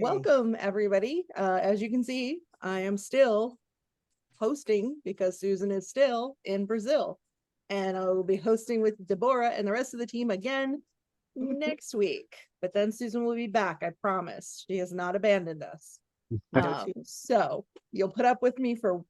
welcome everybody. As you can see, I am still hosting because Susan is still in Brazil. And I will be hosting with Deborah and the rest of the team again next week. But then Susan will be back, I promise. She has not abandoned us. So you'll put up with me for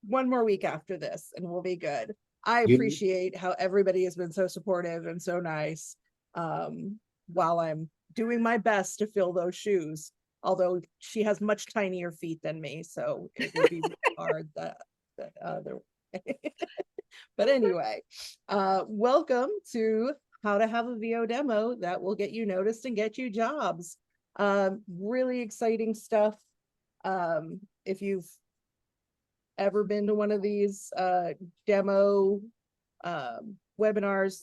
one more week after this and we'll be good. I appreciate how everybody has been so supportive and so nice while I'm doing my best to fill those shoes. Although she has much tinier feet than me, so it would be hard that other way. But anyway, welcome to How to Have a VO Demo that will get you noticed and get you jobs. Really exciting stuff. If you've ever been to one of these demo webinars,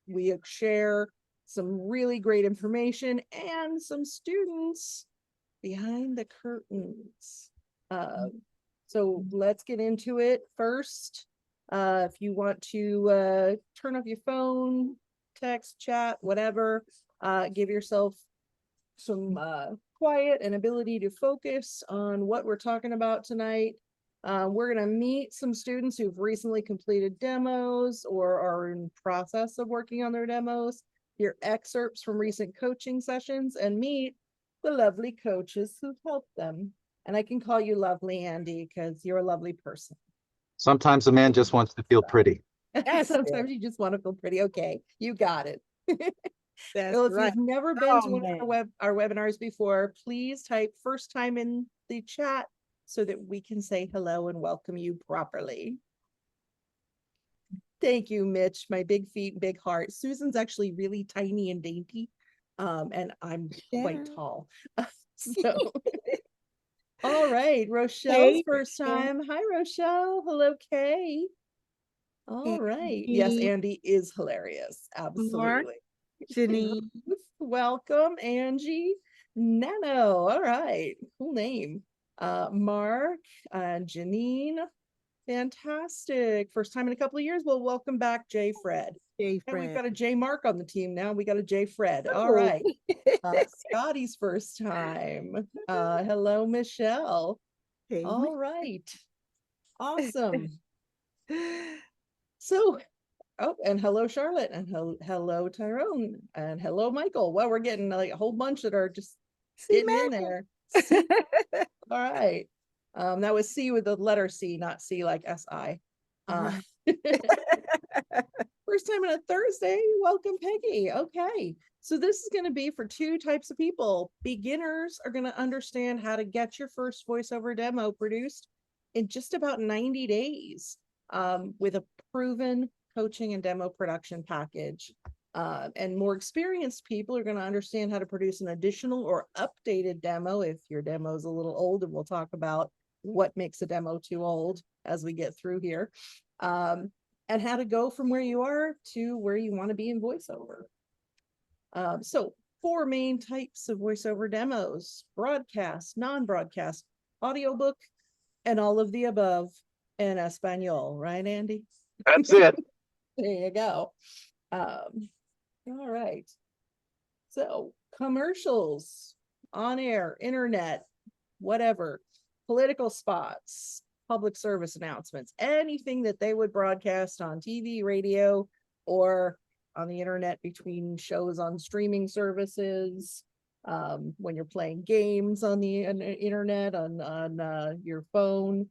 we share some really great information and some students behind the curtains. So let's get into it first. If you want to turn off your phone, text, chat, whatever, give yourself some quiet and ability to focus on what we're talking about tonight. We're going to meet some students who've recently completed demos or are in process of working on their demos, hear excerpts from recent coaching sessions, and meet the lovely coaches who've helped them. And I can call you lovely, Andy, because you're a lovely person. Sometimes a man just wants to feel pretty. Sometimes you just want to feel pretty. Okay, you got it. That's Well, if right. you've never been to one of our webinars before, please type first time in the chat so that we can say hello and welcome you properly. Thank you, Mitch. My big feet, big heart. Susan's actually really tiny and dainty, and I'm quite tall. So, all right, Rochelle's first time. Hi, Rochelle. Hello, Kay. All right. Yes, Andy is hilarious. Absolutely. Janine. Welcome, Angie. Nano. All right. Cool name. Mark, Janine. Fantastic. First time in a couple of years. Well, welcome back, Jay Fred. And we've got a J Mark on the team now. We got a J Fred. All right. Scotty's first time. Hello, Michelle. Hey, all right. Awesome. So, oh, and hello, Charlotte, and hello, Tyrone, and hello, Michael. Well, we're getting like a whole bunch that are just getting in there. All right. That was C with the letter C, not C like S-I. First time on a Thursday. Welcome, Peggy. Okay. So this is going to be for two types of people. Beginners are going to understand how to get your first voiceover demo produced in just about 90 days with a proven coaching and demo production package. And more experienced people are going to understand how to produce an additional or updated demo if your demo is a little old, and we'll talk about what makes a demo too old as we get through here, and how to go from where you are to where you want to be in voiceover. So 4 main types of voiceover demos: broadcast, non-broadcast, audiobook, and all of the above in Espanol, right, Andy? That's it. There you go. All right. So commercials, on air, internet, whatever, political spots, public service announcements, anything that they would broadcast on TV, radio, or on the internet between shows on streaming services, when you're playing games on the internet, on your phone,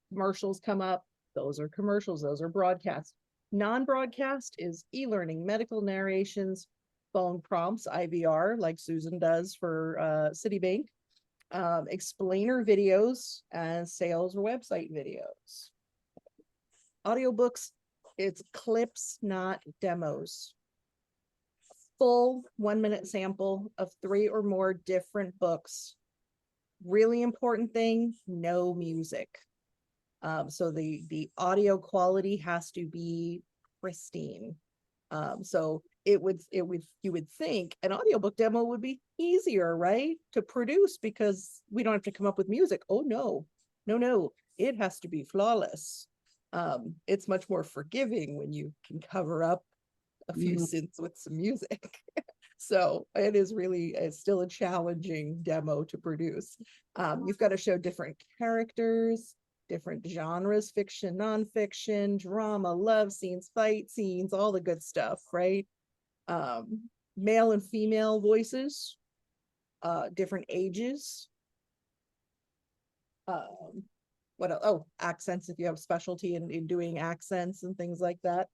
commercials come up. Those are commercials. Those are broadcasts. Non-broadcast is e-learning, medical narrations, phone prompts, IVR, like Susan does for Citibank, explainer videos, and sales or website videos. Audiobooks, it's clips, not demos. Full 1-minute sample of 3 or more different books. Really important thing, no music. So the audio quality has to be pristine. So you would think an audiobook demo would be easier, right, to produce because we don't have to come up with music. Oh no, it has to be flawless. It's much more forgiving when you can cover up a few synths with some music. So it is really, it's still a challenging demo to produce. You've got to show different characters, different genres, fiction, nonfiction, drama, love scenes, fight scenes, all the good stuff, right? Male and female voices, different ages. What else? Oh, accents, if you have specialty in doing accents and things like that.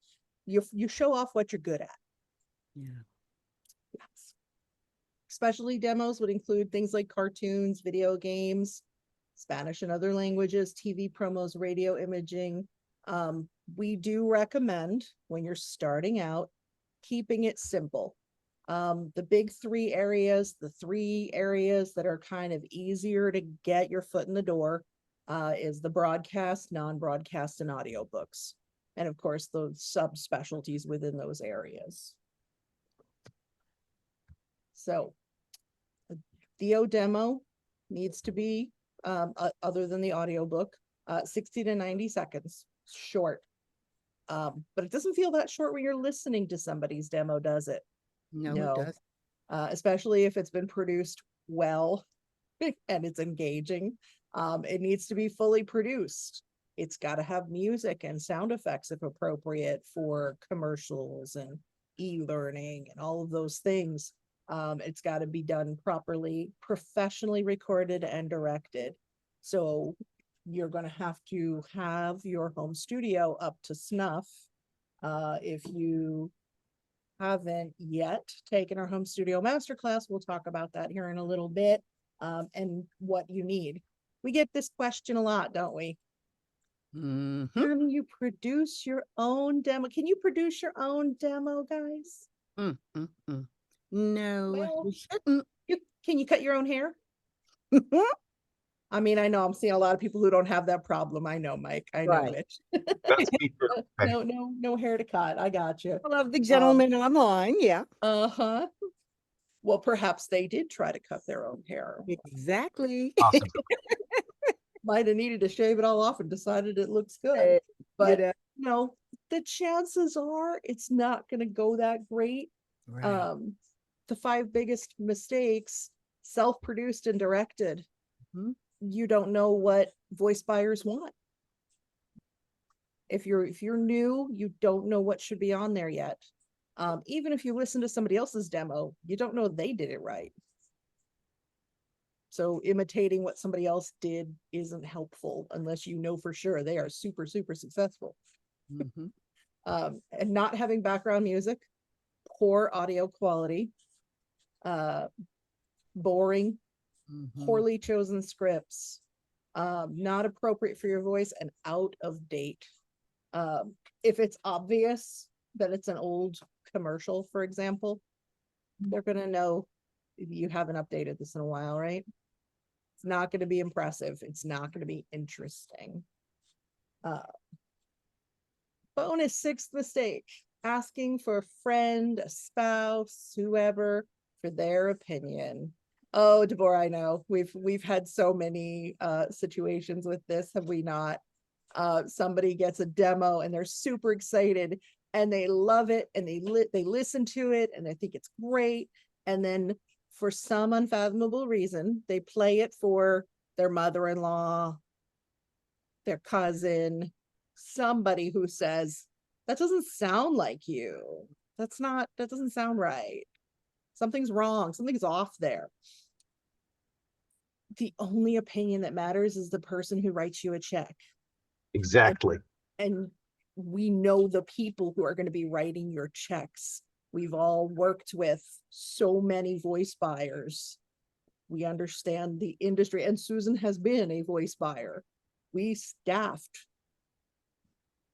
You show off what you're good at. Yeah. Yes. Specialty demos would include things like cartoons, video games, Spanish and other languages, TV promos, radio imaging. We do recommend when you're starting out, keeping it simple. The big three areas, the three areas that are kind of easier to get your foot in the door, is the broadcast, non-broadcast, and audiobooks. And of course, those subspecialties within those areas. So the O demo needs to be, other than the audiobook, 60 to 90 seconds, short. But it doesn't feel that short when you're listening to somebody's demo, does it? No, No. it does. Especially if it's been produced well and it's engaging. It needs to be fully produced. It's got to have music and sound effects if appropriate for commercials and e-learning and all of those things. It's got to be done properly, professionally recorded and directed. So you're going to have your home studio up to snuff. If you haven't yet taken our home studio masterclass, we'll talk about that here in a little bit, and what you need. We get this question a lot, don't we? Mhm. Can you produce your own demo? Can you produce your own demo, guys? Mm, mm, mm. No, Well, you shouldn't. Can you cut your own hair? I mean, I know I'm seeing a lot of people who don't have that problem. I know, Mike. I know, Right. Mitch. That's me too. Okay. No hair to cut. I got you. I love the gentleman online. Yeah, Uh-huh. Well, perhaps they did try to cut their own hair. exactly. Possible. Might have needed to shave it all off and decided it looks good. But know, no, the chances are it's not going to go that great. right. The 5 biggest mistakes: self-produced and directed. Mhm. You don't know what voice buyers want. If you're new, you don't know what should be on there yet. Even if you listen to somebody else's demo, you don't know they did it right. So imitating what somebody else did isn't helpful unless you know for sure they are super, super successful. Mhm. And not having background music, poor audio quality, boring, Mhm. poorly chosen scripts, not appropriate for your voice, and out of date. If it's obvious that it's an old commercial, for example, they're gonna know you haven't updated this in a while, right? It's not gonna be impressive. It's not gonna be interesting. Bonus 6th mistake: asking for a friend, a spouse, whoever, for their opinion. Oh, Deborah, I know we've had so many situations with this, have we not? Somebody gets a demo and they're super excited and they love it and they listen to it and they think it's great, and then for some unfathomable reason they play it for their mother-in-law, their cousin, somebody who says, that doesn't sound like you. That doesn't sound right. Something's wrong. Something's off there. The only opinion that matters is the person who writes you a check. Exactly. And we know the people who are going to be writing your checks. We've all worked with so many voice buyers. We understand the industry, and Susan has been a voice buyer. We staffed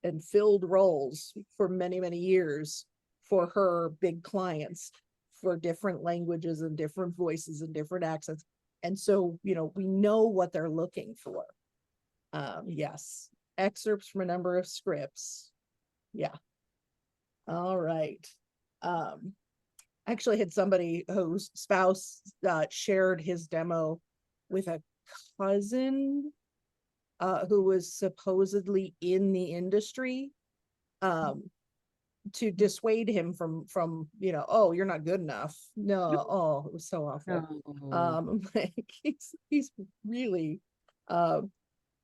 and filled roles for many, many years for her big clients, for different languages and different voices and different accents. And so, we know what they're looking for. Yes. Excerpts from a number of scripts. Yeah. All right. I actually had somebody whose spouse shared his demo with a cousin who was supposedly in the industry. to dissuade him from, oh, you're not good enough. No, oh, it was so awful. Oh. Like he's really,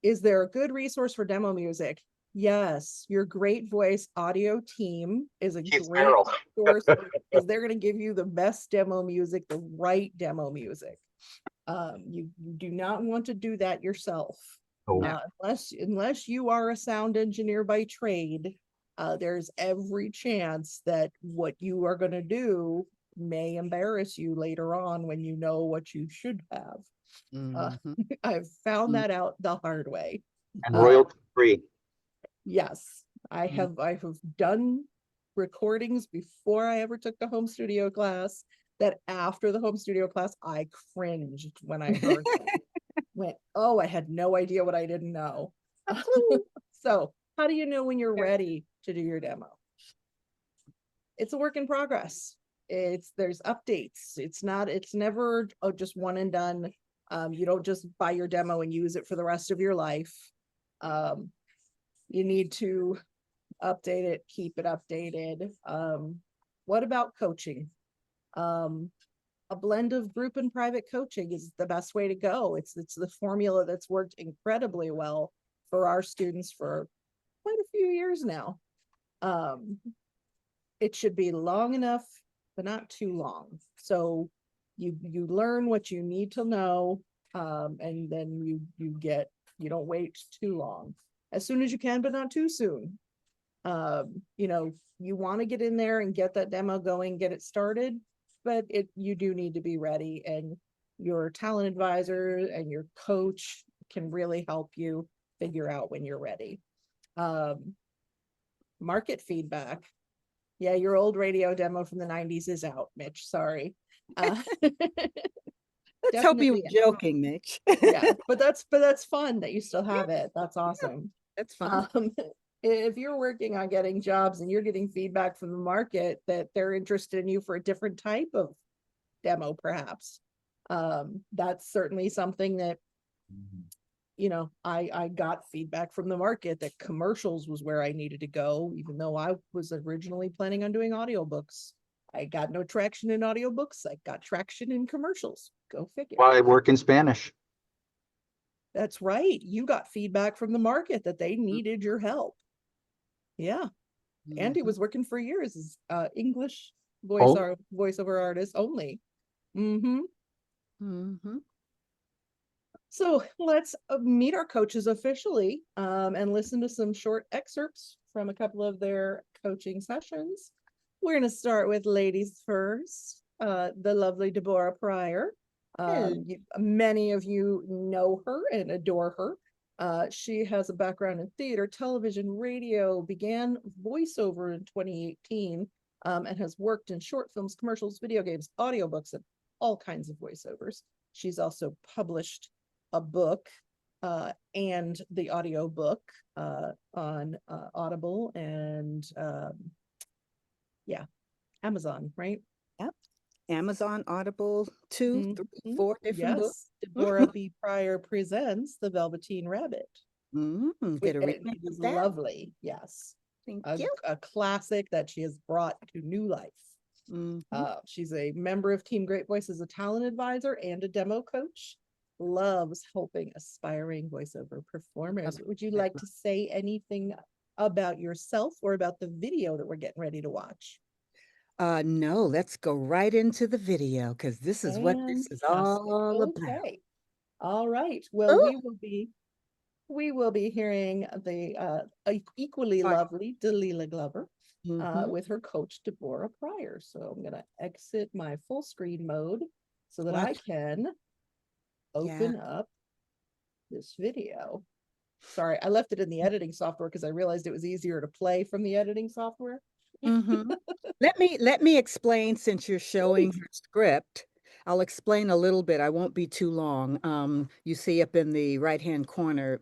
is there a good resource for demo music? Yes, your Great Voice audio team is a Keith great Merrill. resource because they're going to give you the best demo music, the right demo music. You do not want to do that yourself. Oh, Unless you are a sound engineer by trade, there's every chance that what you are going to do may embarrass you later on when you know what you should have. Mhm. I've found that out the hard way. and royalty free. Yes, I have done recordings before I ever took the home studio class, that after the home studio class, I cringed when I heard them. Went, oh, I had no idea what I didn't know. So how do you know when you're ready to do your demo? It's a work in progress. There's updates. It's never just one and done. You don't just buy your demo and use it for the rest of your life. You need to update it, keep it updated. What about coaching? A blend of group and private coaching is the best way to go. It's the formula that's worked incredibly well for our students for quite a few years now. It should be long enough, but not too long. So you learn what you need to know, and then you don't wait too long. As soon as you can, but not too soon. You want to get in there and get that demo going, get it started, but you do need to be ready, and your talent advisor and your coach can really help you figure out when you're ready. Market feedback. Yeah, your old radio demo from the 90s is out, Mitch. Sorry. Let's hope you were Definitely. joking, Mitch. Yeah, but that's fun that you still have it. That's awesome. That's fun. If you're working on getting jobs and you're getting feedback from the market that they're interested in you for a different type of demo, perhaps, that's certainly something that, I got feedback from the market that commercials was where I needed to go, even though I was originally planning on doing audiobooks. I got no traction in audiobooks. I got traction in commercials. Go figure. Why I work in Spanish. That's right. You got feedback from the market that they needed your help. Yeah. Andy was working for years as English voiceover artist only. So let's meet our coaches officially, and listen to some short excerpts from a couple of their coaching sessions. We're going to start with ladies first. The lovely Deborah Pryor. Many of you know her and adore her. She has a background in theater, television, radio, began voiceover in 2018, and has worked in short films, commercials, video games, audiobooks, and all kinds of voiceovers. She's also published a book and the audio book on Audible and Amazon, right? Yep. Amazon, Audible, 2, 3, 4 different books. Deborah B. Pryor presents The Velveteen Rabbit. Get a read. It is lovely. Yes. Thank you. A classic that she has brought to new life. She's a member of Team Great Voice as a talent advisor and a demo coach. Loves helping aspiring voiceover performers. Would you like to say anything about yourself or about the video that we're getting ready to watch? No, let's go right into the video because this is what this is all about. Okay. All right. Well, we will be hearing the equally lovely Delilah Glover with her coach Deborah Pryor. So I'm gonna exit my full screen mode so that I can open up this video. Sorry, I left it in the editing software because I realized it was easier to play from the editing software. Let me explain, since you're showing your script. I'll explain a little bit. I won't be too long. You see up in the right-hand corner,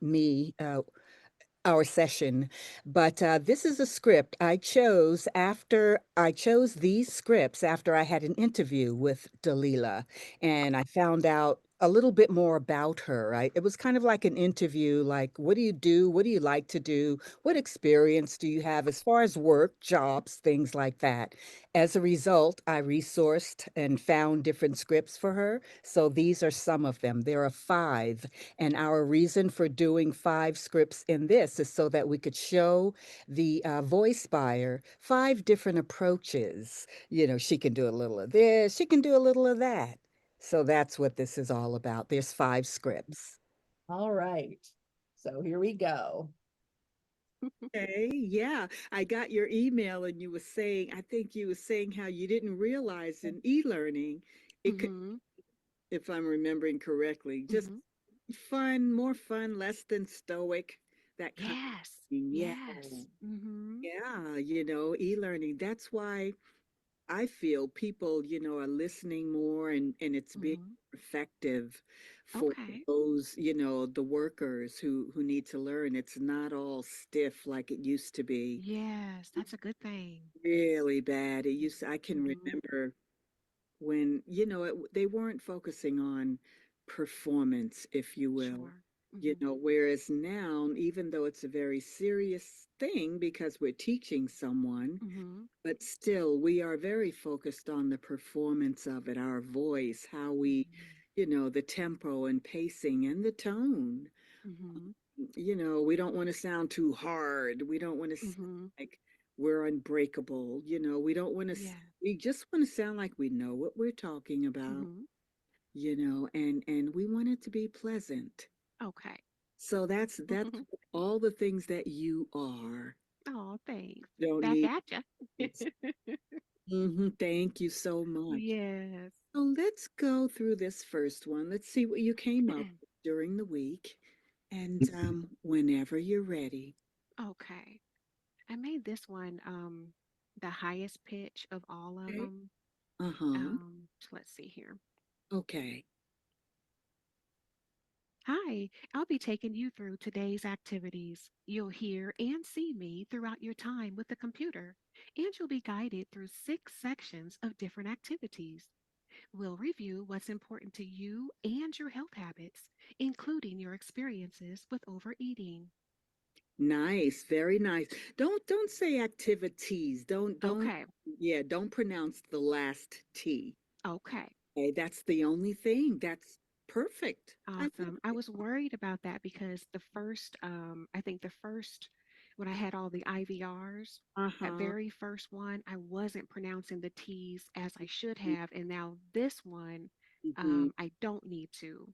our session, but this is a script I chose these scripts after I had an interview with Delilah, and I found out a little bit more about her, right? It was kind of like an interview, like, what do you do? What do you like to do? What experience do you have as far as work, jobs, things like that? As a result, I resourced and found different scripts for her. So these are some of them. There are five. And our reason for doing five scripts in this is so that we could show the voice buyer five different approaches. You know, she can do a little of this, she can do a little of that. So that's what this is all about. There's five scripts. All right. So here we go. Okay, yeah, I got your email and you were saying, I think you were saying how you didn't realize in e-learning, it could, Mm-hmm. if I'm remembering correctly, just Mm-hmm. fun, more fun, less than stoic, that kind of Yes. thing. Yeah, Yes. Mm-hmm. yeah, e-learning. That's why I feel people, are listening more and it's being Mm-hmm. effective for Okay. those, the workers who need to learn. It's not all stiff like it used to be. Yes, that's a good thing. Really bad. I can Mm-hmm. remember when, they weren't focusing on performance, if you will. Sure. Mm-hmm. Whereas now, even though it's a very serious thing because we're teaching someone, Mm-hmm. but still, we are very focused on the performance of it, our voice, how we, the tempo and pacing and the tone. Mm-hmm. We don't want to sound too hard. We don't want to sound Mm-hmm. like we're unbreakable. We don't want to, Yeah. we just want to sound like we know what we're talking about, Mm-hmm. and we want it to be pleasant. Okay. So that's all the things that you are. Oh, thanks. Don't Back need. at ya. Thank you so much. Yes. So let's go through this first one. Let's see what you came up with during the week. And whenever you're ready. Okay. I made this one the highest pitch of all of Okay. them. Uh-huh. So let's see here. Okay. Hi, I'll be taking you through today's activities. You'll hear and see me throughout your time with the computer, and you'll be guided through 6 sections of different activities. We'll review what's important to you and your health habits, including your experiences with overeating. Nice. Very nice. Don't say activities. Don't Okay, yeah, don't pronounce the last T. okay. Okay, that's the only thing. That's perfect. I love Awesome. I it. was worried about that because I think when I had all the IVRs, that Uh-huh. very first one, I wasn't pronouncing the T's as I should have. And now this one, Mm-hmm. I don't need to.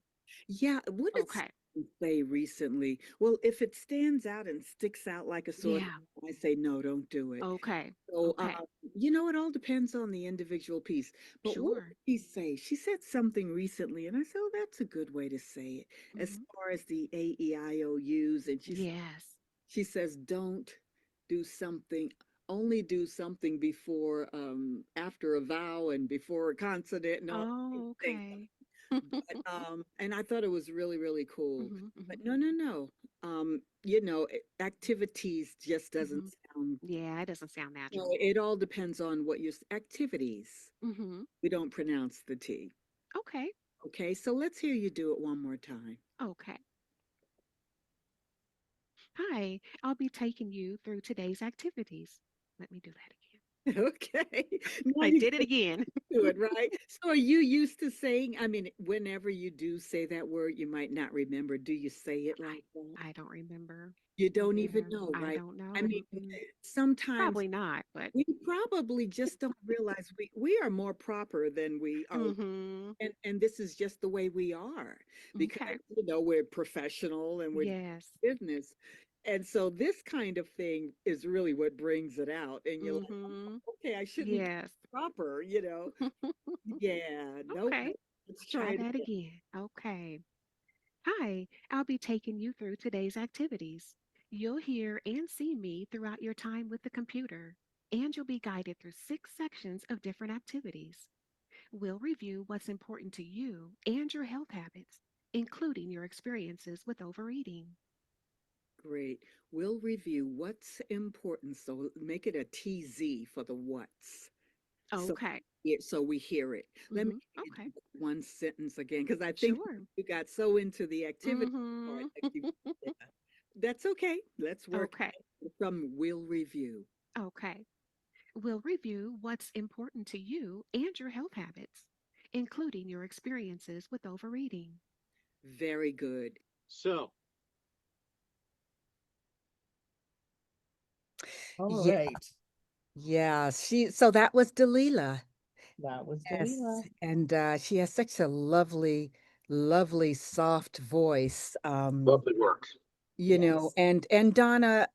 Yeah, what did Okay. someone say recently? Well, if it stands out and sticks out like a sore Yeah. thumb, I say no, don't do it. Okay. So, Okay. it all depends on the individual piece. But what Sure. did she say? She said something recently, and I said, "Oh, that's a good way to say it." As Hmm. far as the AEIOUs, and Yes. she says, "Don't do something. Only do something before, after a vowel and before a consonant, and all these Oh, things." okay. But and I thought it was really, really cool. Hmm. But Hmm. no, no, no. Activities just doesn't Hmm. sound. Yeah, it doesn't sound No, natural. it all depends on what your activities. Hmm. We don't pronounce the T. Okay. Okay, so let's hear you do it one more time. Okay. Hi, I'll be taking you through today's activities. Let me do that again. Okay, now I you did it get again. to it, right? So are you used to saying, I mean, whenever you do say that word, you might not remember. Do you say it like that? I don't remember. You don't even Yeah, know, I right? don't I know. mean, Mm-mm. sometimes Probably not, but we probably just don't realize we are more proper than we are, mm-hmm. and this is just the way we are because Okay. we're professional and we're Yes. business, and so this kind of thing is really what brings it out, and you're like, Mm-hmm. oh, okay, I shouldn't be Yes. proper. Yeah, nope, Okay. nope. Let's try Try it that again. again. Okay. Hi, I'll be taking you through today's activities. You'll hear and see me throughout your time with the computer, and you'll be guided through 6 sections of different activities. We'll review what's important to you and your health habits, including your experiences with overeating. Great. We'll review what's important, so make it a TZ for the what's. So, Okay. so we hear it. Let me Okay. one sentence again, because I think Sure. you got so into the activity part Mm-hmm. that you, yeah. That's okay. Let's work Okay. from will review. Okay. We'll review what's important to you and your health habits, including your experiences with overeating. Very good. So, All Yeah, right. yeah. So that was Dalila. That was Yes, Delila. and she has such a lovely, lovely, soft voice. lovely work. Yes. And Donna,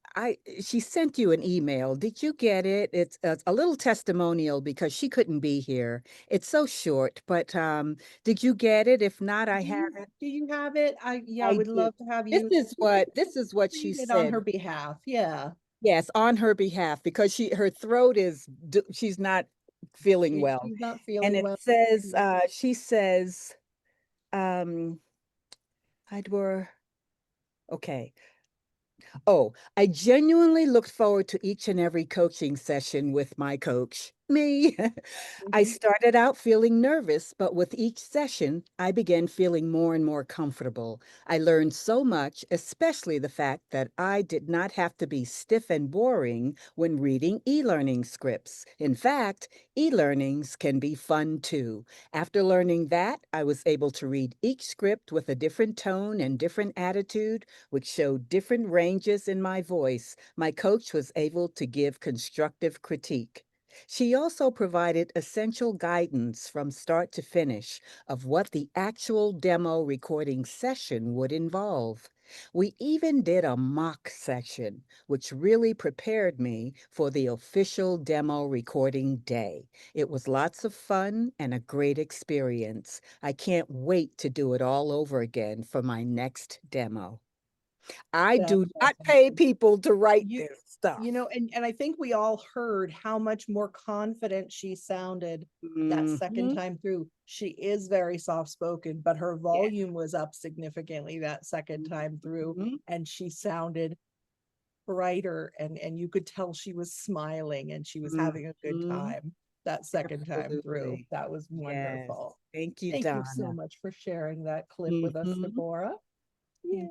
she sent you an email. Did you get it? It's a little testimonial because she couldn't be here. It's so short, but did you get it? If not, I have it. Do you have it? Yeah, I I would do. love to have you This is what she read it on her said. behalf. Yeah. Yes, on her behalf, because her throat is she's not feeling well. She's not And feeling it well. says, she says, um, I'd were okay. Oh, I genuinely looked forward to each and every coaching session with my coach, me. I Mhm. started out feeling nervous, but with each session, I began feeling more and more comfortable. I learned so much, especially the fact that I did not have to be stiff and boring when reading e-learning scripts. In fact, e-learnings can be fun too. After learning that, I was able to read each script with a different tone and different attitude, which showed different ranges in my voice. My coach was able to give constructive critique. She also provided essential guidance from start to finish of what the actual demo recording session would involve. We even did a mock session, which really prepared me for the official demo recording day. It was lots of fun and a great experience. I can't wait to do it all over again for my next demo. I That do is not awesome. pay people to write You this stuff. and I think we all heard how much more confident she sounded that second Mhm. time through. She is very soft spoken, but her Yeah. volume was up significantly that second time through, Mhm. and she sounded brighter, and you could tell she was smiling and she was having a good Mhm. time that second time through. Absolutely. That was Yes. wonderful. Thank you, Thank you so Donna. much for sharing that clip with us, Mhm. Deborah. Yeah. Yay.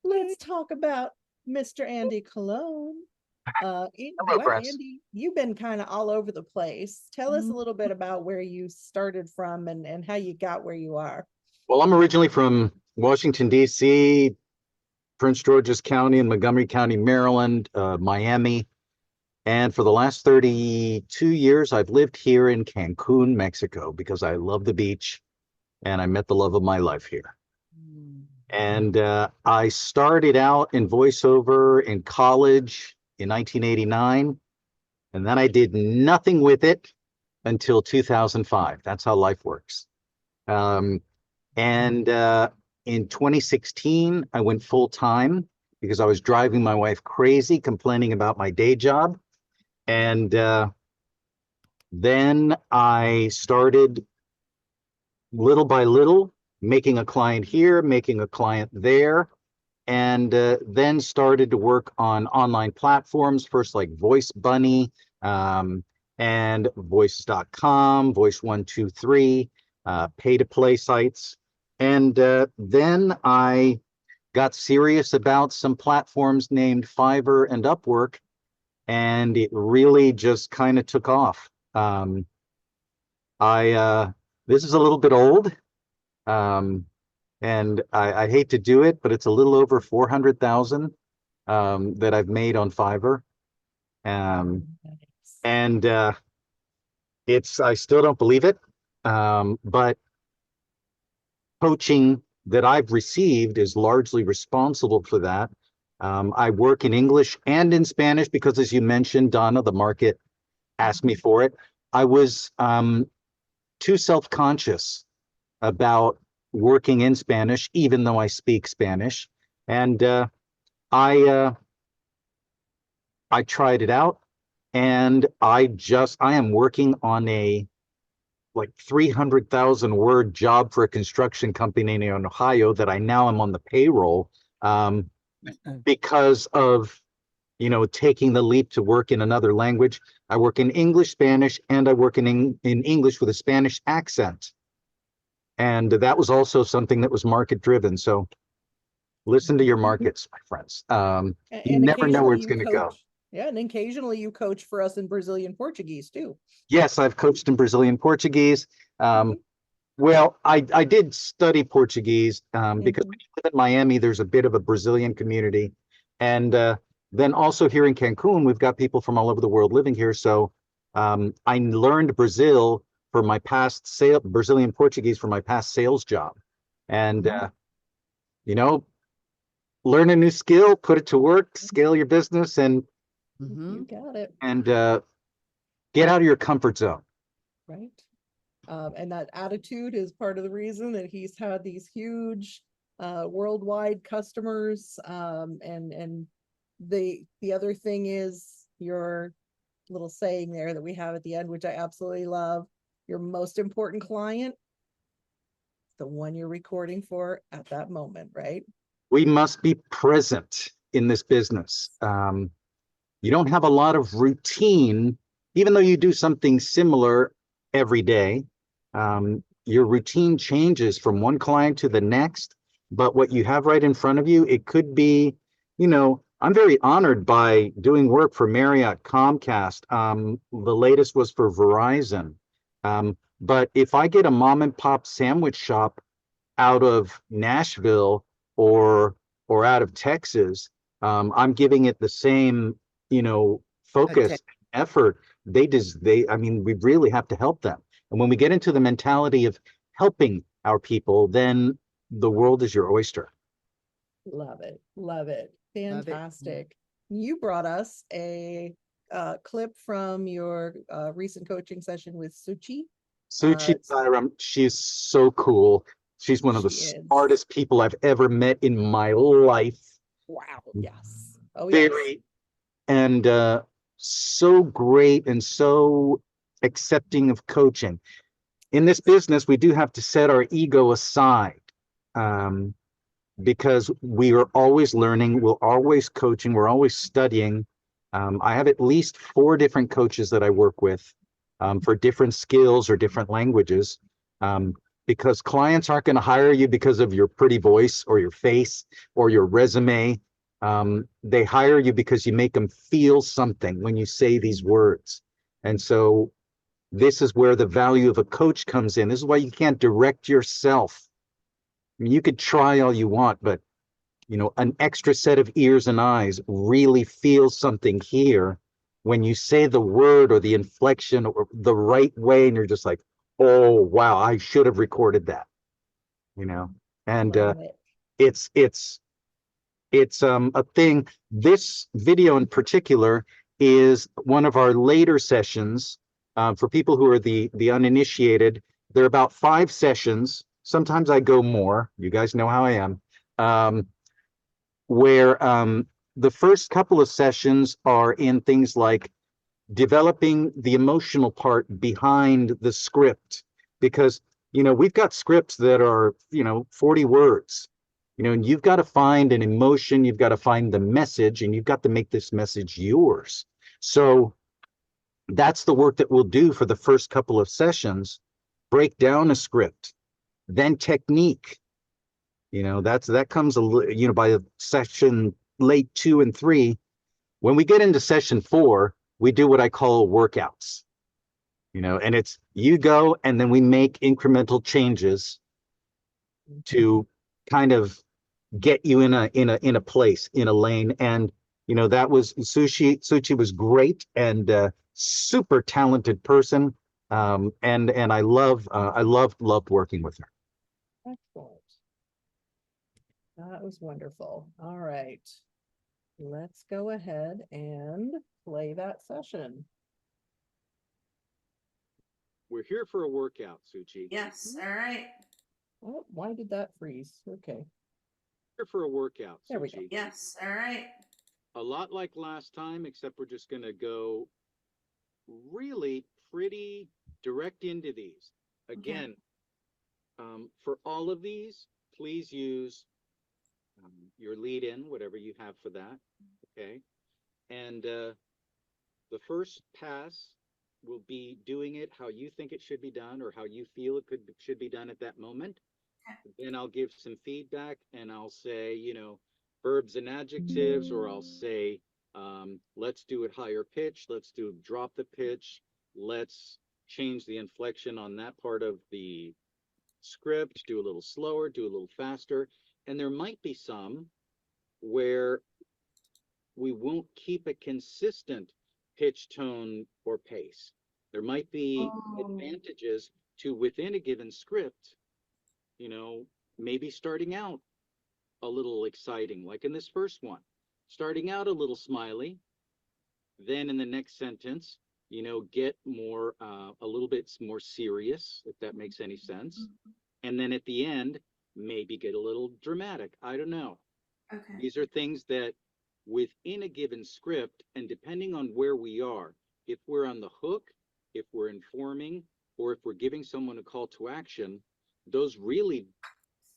Let's talk about Mr. Andy Cologne. Hello, Well, Press. Andy, you've been kind of all over the place. Tell us a Mhm. little bit about where you started from and how you got where you are. Well, I'm originally from Washington, D.C., Prince George's County and Montgomery County, Maryland, Miami. And for the last 32 years, I've lived here in Cancun, Mexico, because I love the beach and I met the love of my life here. Mm. And I started out in voiceover in college in 1989. And then I did nothing with it until 2005. That's how life works. Um, and in 2016, I went full time because I was driving my wife crazy, complaining about my day job. And then I started little by little, making a client here, making a client there, and then started to work on online platforms, first like Voice Bunny and voices.com, Voice123, pay to play sites. And then I got serious about some platforms named Fiverr and Upwork, and it really just kind of took off. I This is a little bit old, um, and I hate to do it, but it's a little over 400,000 that I've made on Fiverr, Nice. and I still don't believe it, but coaching that I've received is largely responsible for that. I work in English and in Spanish because, as you mentioned, Donna, the market asked me for it. I was too self-conscious about working in Spanish, even though I speak Spanish. And I I tried it out, and I am working on a like 300,000 word job for a construction company in Ohio that I now am on the payroll, um, because of taking the leap to work in another language. I work in English, Spanish, and I work in English with a Spanish accent. And that was also something that was market driven. So listen to your markets, my friends. You And never know where occasionally it's you going to go. coach. Yeah, and occasionally you coach for us in Brazilian Portuguese too. Yes, I've coached in Brazilian Portuguese. Well, I did study Portuguese because when you live in Miami, there's a bit of a Brazilian community. And then also here in Cancun, we've got people from all over the world living here. So I learned Brazilian Portuguese for my past sales job. And, you know, learn a new skill, put it to work, scale your business, and You got it. get out of your comfort zone. Right. And that attitude is part of the reason that he's had these huge worldwide customers. And the other thing is your little saying there that we have at the end, which I absolutely love. Your most important client, the one you're recording for at that moment, right? We must be present in this business. You don't have a lot of routine, even though you do something similar every day. Your routine changes from one client to the next, but what you have right in front of you, it could be, I'm very honored by doing work for Marriott, Comcast. The latest was for Verizon. But if I get a mom and pop sandwich shop out of Nashville or out of Texas, I'm giving it the same, focus, effort. I mean, we really have to help them. And when we get into the mentality of helping our people, then the world is your oyster. Love it. Love it. Love it. Fantastic. You brought us a clip from your recent coaching session with Suchi. Suchi Sairam, she's so cool. She's one of the She is. smartest people I've ever met in my life. Wow. Yes. Oh, yes. Very, and so great and so accepting of coaching. In this business, we do have to set our ego aside because we are always learning, we're always coaching, we're always studying. I have at least 4 different coaches that I work with for different skills or different languages, because clients aren't going to hire you because of your pretty voice or your face or your resume. They hire you because you make them feel something when you say these words. And so this is where the value of a coach comes in. This is why you can't direct yourself. I mean, you could try all you want, but an extra set of ears and eyes really feels something here when you say the word or the inflection or the right way, and you're just like, oh wow, I should have recorded that. And Love it. it's a thing. This video in particular is one of our later sessions for people who are the uninitiated. They're about 5 sessions. Sometimes I go more. You guys know how I am. Where the first couple of sessions are in things like developing the emotional part behind the script, because we've got scripts that are 40 words, and you've got to find an emotion, you've got to find the message, and you've got to make this message yours. So that's the work that we'll do for the first couple of sessions. Break down a script, then technique. That comes by session late 2 and 3. When we get into session 4, we do what I call workouts. And it's you go, and then we make incremental changes to kind of get you in a place, in a lane. And that was Suchi was great and super talented person. And I loved working with her. Excellent. That was wonderful. All right. Let's go ahead and play that session. We're here for a workout, Suchi. Yes, all right. Oh, why did that freeze? Okay. Here for a workout, There we go. Suchi. Yes, all right. A lot like last time, except we're just going to go really pretty direct into these. Again, for all of these, please use your lead in, whatever you have for that. Okay. And the first pass will be doing it how you think it should be done or how you feel it should be done at that moment. Then I'll give some feedback and I'll say, you know, verbs and adjectives, or I'll say, let's do it higher pitch, let's drop the pitch, let's change the inflection on that part of the script, do a little slower, do a little faster. And there might be some where we won't keep a consistent pitch, tone, or pace. There might be advantages to within a given script, you know, maybe starting out a little exciting, like in this first one, starting out a little smiley, then in the next sentence, you know, get more, a little bit more serious, if that makes any sense. And then at the end, maybe get a little dramatic. I don't know. Okay. These are things that within a given script, and depending on where we are, if we're on the hook, if we're informing, or if we're giving someone a call to action, those really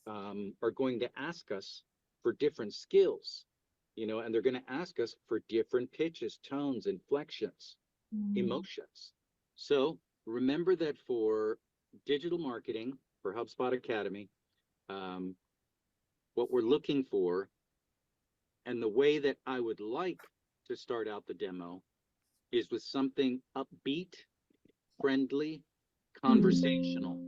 are going to ask us for different skills, you know, and they're going to ask us for different pitches, tones, inflections, emotions. So remember that for digital marketing, for HubSpot Academy, what we're looking for and the way that I would like to start out the demo is with something upbeat, friendly, conversational.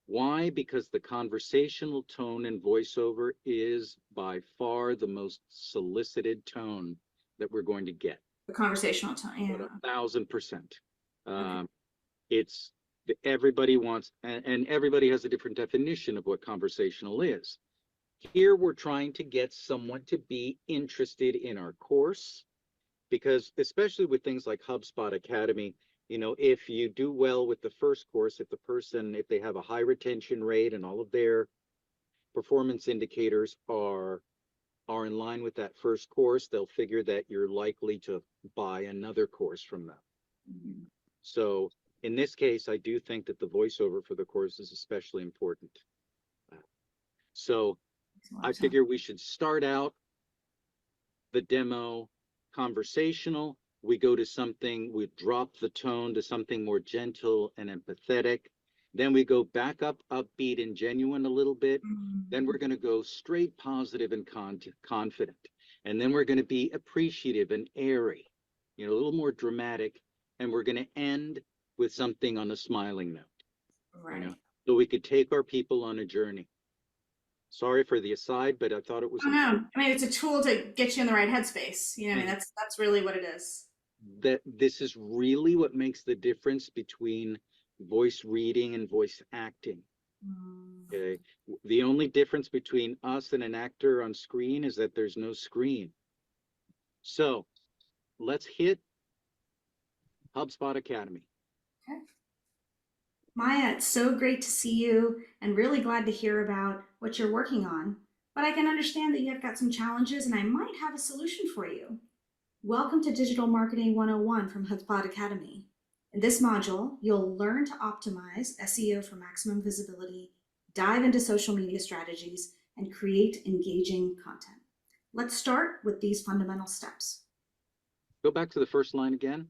Why? Because the conversational tone in voiceover is by far the most solicited tone that we're going to get. The conversational tone. Yeah. About 1,000%. It's everybody wants, and everybody has a different definition of what conversational is. Here we're trying to get someone to be interested in our course, because especially with things like HubSpot Academy, you know, if you do well with the first course, if they have a high retention rate and all of their performance indicators are in line with that first course, they'll figure that you're likely to buy another course from them. So in this case, I do think that the voiceover for the course is especially important. So I figure we should start out the demo conversational. We go to something, we drop the tone to something more gentle and empathetic. Then we go back up, upbeat and genuine a little bit. Then we're going to go straight positive and confident. And then we're going to be appreciative and airy, you know, a little more dramatic. And we're going to end with something on a smiling note. Right. You know, so we could take our people on a journey. Sorry for the aside, but I thought it was. Oh, no. I mean, it's a tool to get you in the right headspace. You know, I mean, that's really what it is. That this is really what makes the difference between voice reading and voice acting. Okay. The only difference between us and an actor on screen is that there's no screen. So let's hit HubSpot Academy. Okay. Maya, it's so great to see you and really glad to hear about what you're working on. But I can understand that you have got some challenges and I might have a solution for you. Welcome to Digital Marketing 101 from HubSpot Academy. In this module, you'll learn to optimize SEO for maximum visibility, dive into social media strategies, and create engaging content. Let's start with these fundamental steps. Go back to the first line again.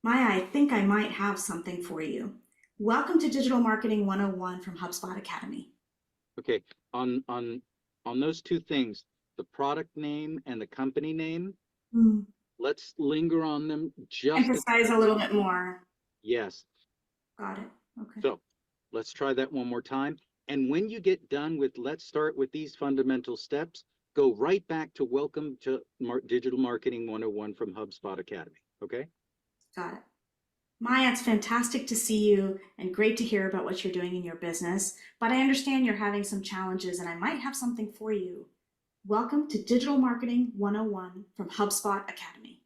Maya, I think I might have something for you. Welcome to Digital Marketing 101 from HubSpot Academy. Okay, on those two things, the product name and the company name, let's linger on them just emphasize a little bit more. Yes. Got it. Okay. So let's try that one more time. And when you get done with, let's start with these fundamental steps, go right back to welcome to Digital Marketing 101 from HubSpot Academy. Okay? Got it. Maya, it's fantastic to see you and great to hear about what you're doing in your business, but I understand you're having some challenges and I might have something for you. Welcome to Digital Marketing 101 from HubSpot Academy.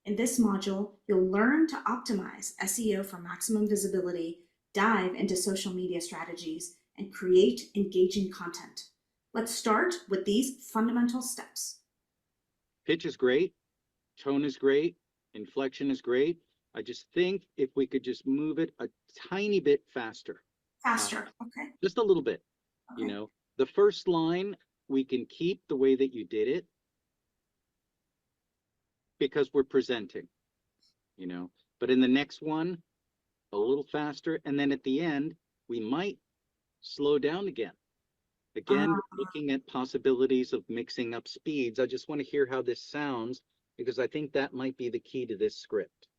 In this module, you'll learn to optimize SEO for maximum visibility, dive into social media strategies, and create engaging content. Let's start with these fundamental steps. Pitch is great. Tone is great. Inflection is great. I just think if we could just move it a tiny bit faster. Faster, okay. Just a little bit, Okay. You know. The first line, we can keep the way that you did it. because we're presenting, you know, but in the next one, a little faster. And then at the end, we might slow down again. Again, we're looking at possibilities of mixing up speeds. I just want to hear how this sounds because I think that might be the key to this script.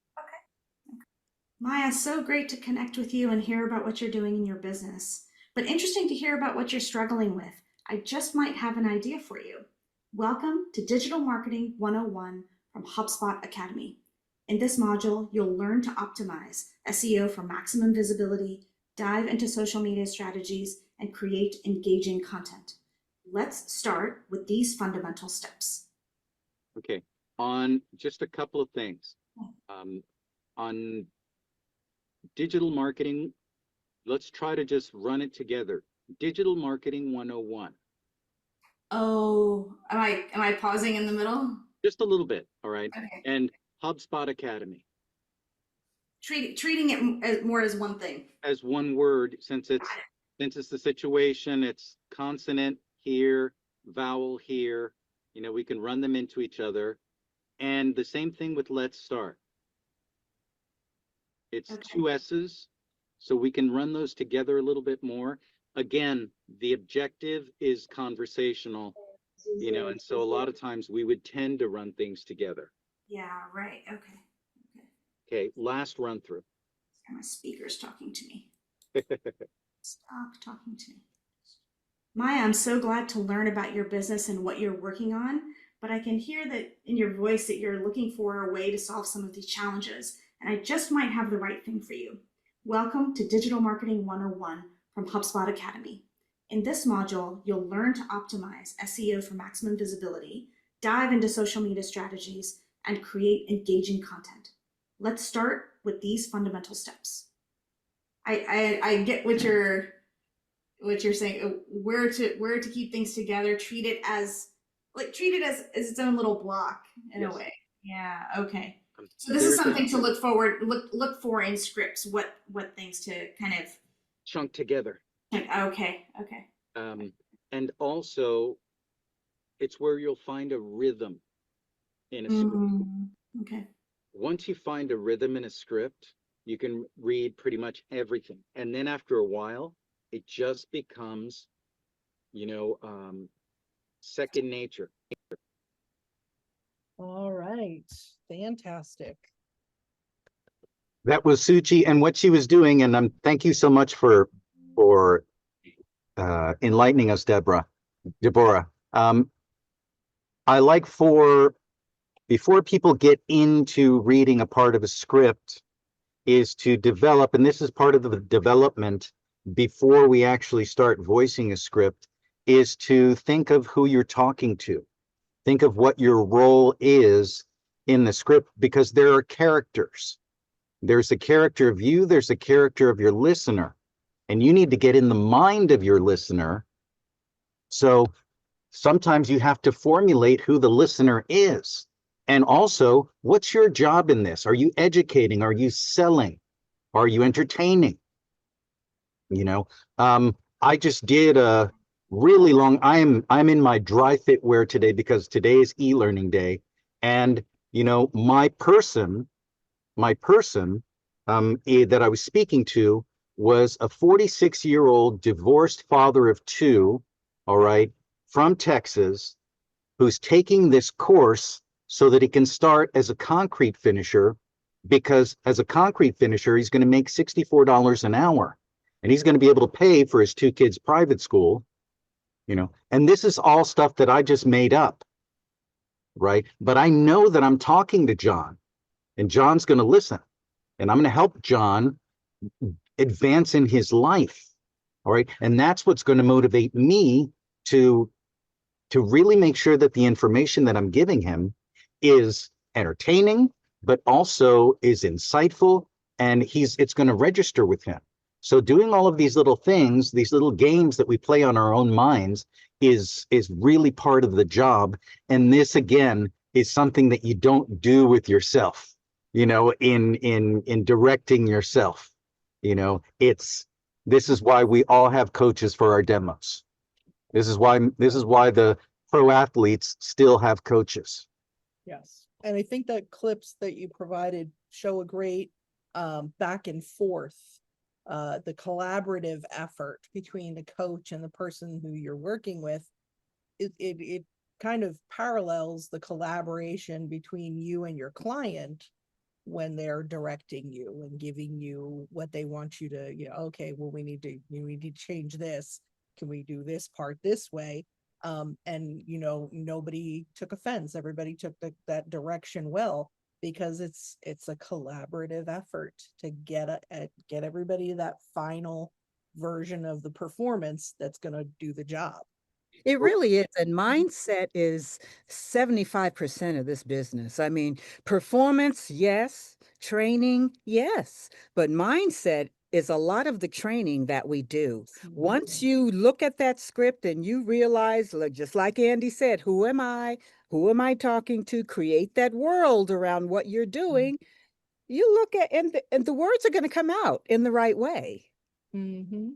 Maya, so great to connect with you and hear about what you're doing in your business. But interesting to hear about what you're struggling with. I just might have an idea for you. Welcome to Digital Marketing 101 from HubSpot Academy. In this module, you'll learn to optimize SEO for maximum visibility, dive into social media strategies, and create engaging content. Let's start with these fundamental steps. Okay, on just a couple of things. On digital marketing, let's try to just run it together. Digital Marketing 101. Oh, am I pausing in the middle? Just a little bit, all right? Okay. And HubSpot Academy. Treating it more as one thing. As one word, since it's the situation, it's consonant here, vowel here, you know, we can run them into each other. And the same thing with Let's Start. It's Okay. 2 S's, so we can run those together a little bit more. Again, the objective is conversational, you know, and so a lot of times we would tend to run things together. Yeah, right. Okay. Okay, last run through. My speaker's talking to me. Stop talking to me. Maya, I'm so glad to learn about your business and what you're working on, but I can hear that in your voice that you're looking for a way to solve some of these challenges, and I just might have the right thing for you. Welcome to Digital Marketing 101 from HubSpot Academy. In this module, you'll learn to optimize SEO for maximum visibility, dive into social media strategies, and create engaging content. Let's start with these fundamental steps. I get what you're saying. Where to keep things together. Treat it as its own little block in a way. Yeah. Okay. So this is something to look for in scripts. What things to kind of chunk together. Okay. And also, it's where you'll find a rhythm in a script. Okay. Once you find a rhythm in a script, you can read pretty much everything. And then after a while, it just becomes, you know, second nature. All right, fantastic. That was Suchi, and what she was doing, and thank you so much for enlightening us, Deborah. I like before people get into reading a part of a script, is to develop, and this is part of the development before we actually start voicing a script, is to think of who you're talking to. Think of what your role is in the script, because there are characters. There's a character of you, there's a character of your listener, and you need to get in the mind of your listener. So sometimes you have to formulate who the listener is. And also, what's your job in this? Are you educating? Are you selling? Are you entertaining? You know, I just did a really long, I'm in my dry fit wear today because today is e-learning day. And, you know, my person that I was speaking to was a 46-year-old divorced father of 2, all right, from Texas, who's taking this course so that he can start as a concrete finisher, because as a concrete finisher, he's going to make $64 an hour, and he's going to be able to pay for his 2 kids' private school, you know, and this is all stuff that I just made up, right? But I know that I'm talking to John, and John's going to listen, and I'm going to help John advance in his life, all right? And that's what's going to motivate me to really make sure that the information that I'm giving him is entertaining, but also is insightful, and it's going to register with him. So doing all of these little things, these little games that we play on our own minds is really part of the job. And this, again, is something that you don't do with yourself, you know, in directing yourself. You know, this is why we all have coaches for our demos. This is why the pro athletes still have coaches. Yes. And I think that clips that you provided show a great back and forth, the collaborative effort between the coach and the person who you're working with. It kind of parallels the collaboration between you and your client when they're directing you and giving you what they want you to, okay, well, we need to change this. Can we do this part this way? And nobody took offense. Everybody took that direction well, because it's a collaborative effort to get everybody that final version of the performance that's going to do the job. It really is. And mindset is 75% of this business. I mean, performance, yes. Training, yes. But mindset is a lot of the training that we do. Once you look at that script and you realize, just like Andy said, who am I? Who am I talking to? Create that world around what you're doing. You look at, and the words are going to come out in the right way. Mm-hmm.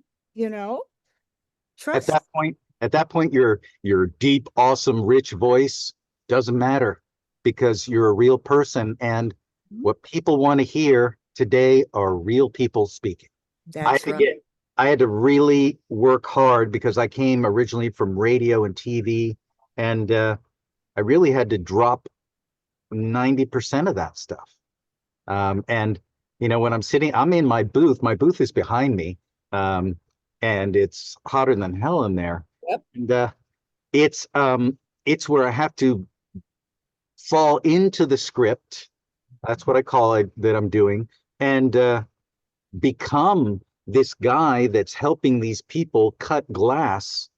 Trust. At that point, your deep, awesome, rich voice doesn't matter, because you're a real person, and what people want to hear today are real people speaking. That's right. I had to really work hard, because I came originally from radio and TV, and I really had to drop 90% of that stuff. And when I'm in my booth is behind me, and it's hotter than hell in there. Yep. And it's where I have to fall into the script. That's what I call it, that I'm doing, and become this guy that's helping these people cut glass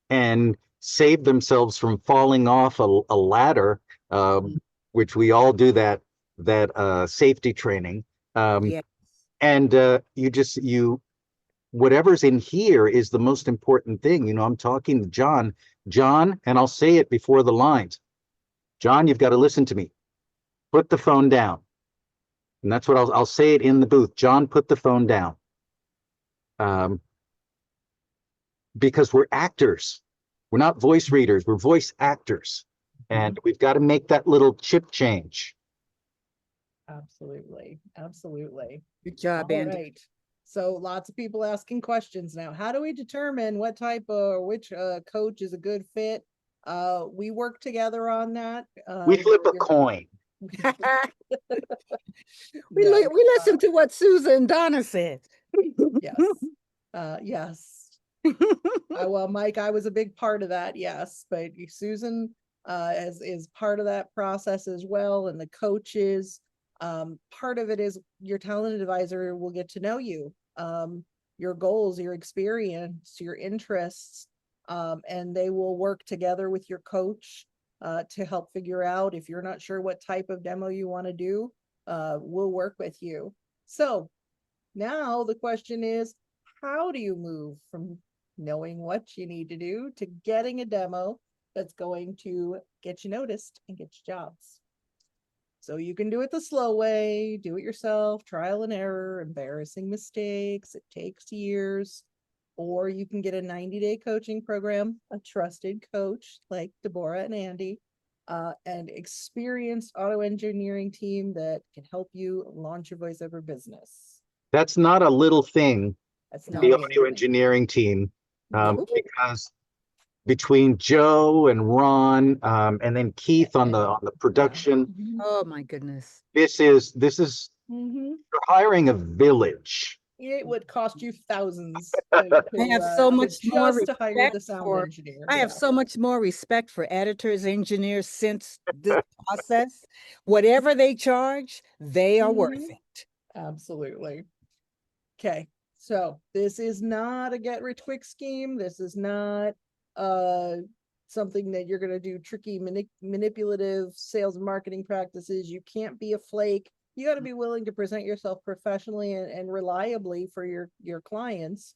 and save themselves from falling off a ladder, which we all do that safety training. Yeah. And whatever's in here is the most important thing. I'm talking to John, and I'll say it before the lines. John, you've got to listen to me. Put the phone down. And that's what I'll say it in the booth. John, put the phone down. Because we're actors. We're not voice readers. We're voice actors. And we've got to make that little chip change. Absolutely. Absolutely. Good job, All Andy. right. So lots of people asking questions now. How do we determine what type of which coach is a good fit? We work together on that. We flip a coin. We listen to what Susan and Donna said. Yes. Yes. Well, Mike, I was a big part of that. Yes. But Susan is part of that process as well. And the coaches, part of it is your talent advisor will get to know you, your goals, your experience, your interests, and they will work together with your coach to help figure out if you're not sure what type of demo you want to do. We'll work with you. So now the question is, how do you move from knowing what you need to do to getting a demo that's going to get you noticed and get you jobs? So you can do it the slow way, do it yourself, trial and error, embarrassing mistakes. It takes years. Or you can get a 90-day coaching program, a trusted coach like Deborah and Andy, and experienced auto engineering team that can help you launch your voiceover business. That's not a little thing. That's not The a audio little thing. engineering team, Nope. because between Joe and Ron, and then Keith on the production, Oh my goodness. this is Mhm. you're hiring a village. It would cost you thousands I have so much more just to hire the respect sound for engineer. I have Yeah. so much more respect for editors, engineers since this process. Whatever they charge, they are worth Mhm. it. Absolutely. Okay, so this is not a get rich quick scheme. This is not something that you're going to do tricky manipulative sales and marketing practices. You can't be a flake. You got to be willing to present yourself professionally and reliably for your clients.